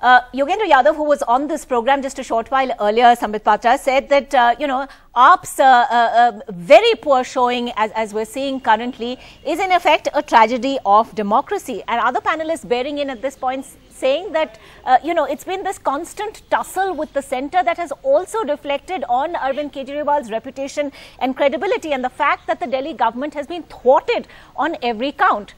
Yogendra Yadav, who was on this program just a short while earlier, Sambit Patra, said that, AAP's very poor showing, as we're seeing currently, is in effect a tragedy of democracy. And other panelists bearing in at this point saying that, it's been this constant tussle with the centre that has also reflected on Arvind Kejriwal's reputation and credibility, and the fact that the Delhi government has been thwarted on every count.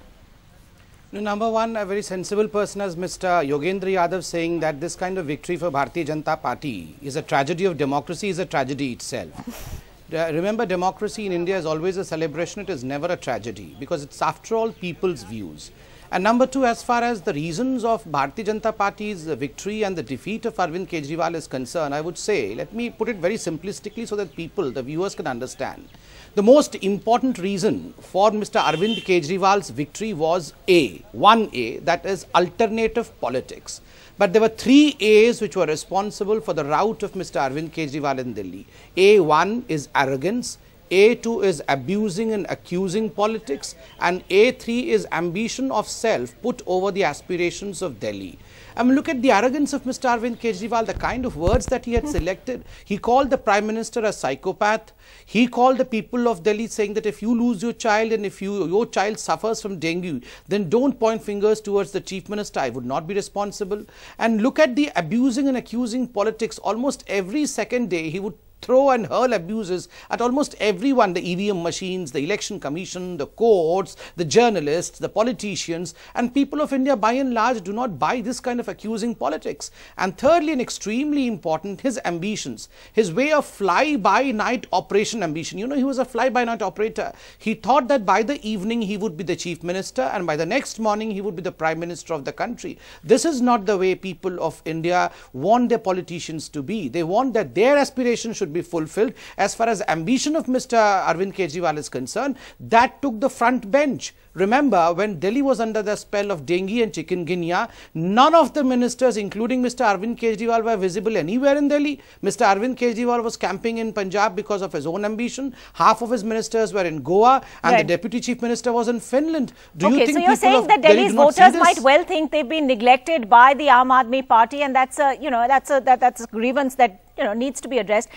Number one, a very sensible person as Mr. Yogendra Yadav saying that this kind of victory for Bharatiya Janata Party is a tragedy of democracy, is a tragedy itself. Remember, democracy in India is always a celebration, it is never a tragedy, because it's after all people's views. And number two, as far as the reasons of Bharatiya Janata Party's victory and the defeat of Arvind Kejriwal is concerned, I would say, let me put it very simplistically so that people, the viewers, can understand. The most important reason for Mr. Arvind Kejriwal's victory was one A, that is alternative politics. But there were three A's which were responsible for the rout of Mr. Arvind Kejriwal in Delhi. A1 is arrogance. A2 is abusing and accusing politics, and A3 is ambition of self put over the aspirations of Delhi. Look at the arrogance of Mr. Arvind Kejriwal, the kind of words that he had selected. He called the Prime Minister a psychopath. He called the people of Delhi saying that if you lose your child and if your child suffers from dengue, then don't point fingers towards the Chief Minister. I would not be responsible. And look at the abusing and accusing politics. Almost every second day he would throw and hurl abuses at almost everyone, the EVM machines, the election commission, the courts, the journalists, the politicians, and people of India by and large do not buy this kind of accusing politics. And thirdly, and extremely important, his ambitions, his way of fly-by-night operation ambition. You know, he was a fly-by-night operator. He thought that by the evening he would be the Chief Minister and by the next morning he would be the Prime Minister of the country. This is not the way people of India want their politicians to be. They want that their aspirations should be fulfilled. As far as ambition of Mr. Arvind Kejriwal is concerned, that took the front bench. Remember, when Delhi was under the spell of dengue and chikungunya, none of the ministers, including Mr. Arvind Kejriwal, were visible anywhere in Delhi. Mr. Arvind Kejriwal was camping in Punjab because of his own ambition. Half of his ministers were in Goa, and the Deputy Chief Minister was in Finland. Do you think so you're saying that Delhi's voters might well think they've been neglected by the Aam Aadmi Party, and that's a, that's a grievance that, needs to be addressed.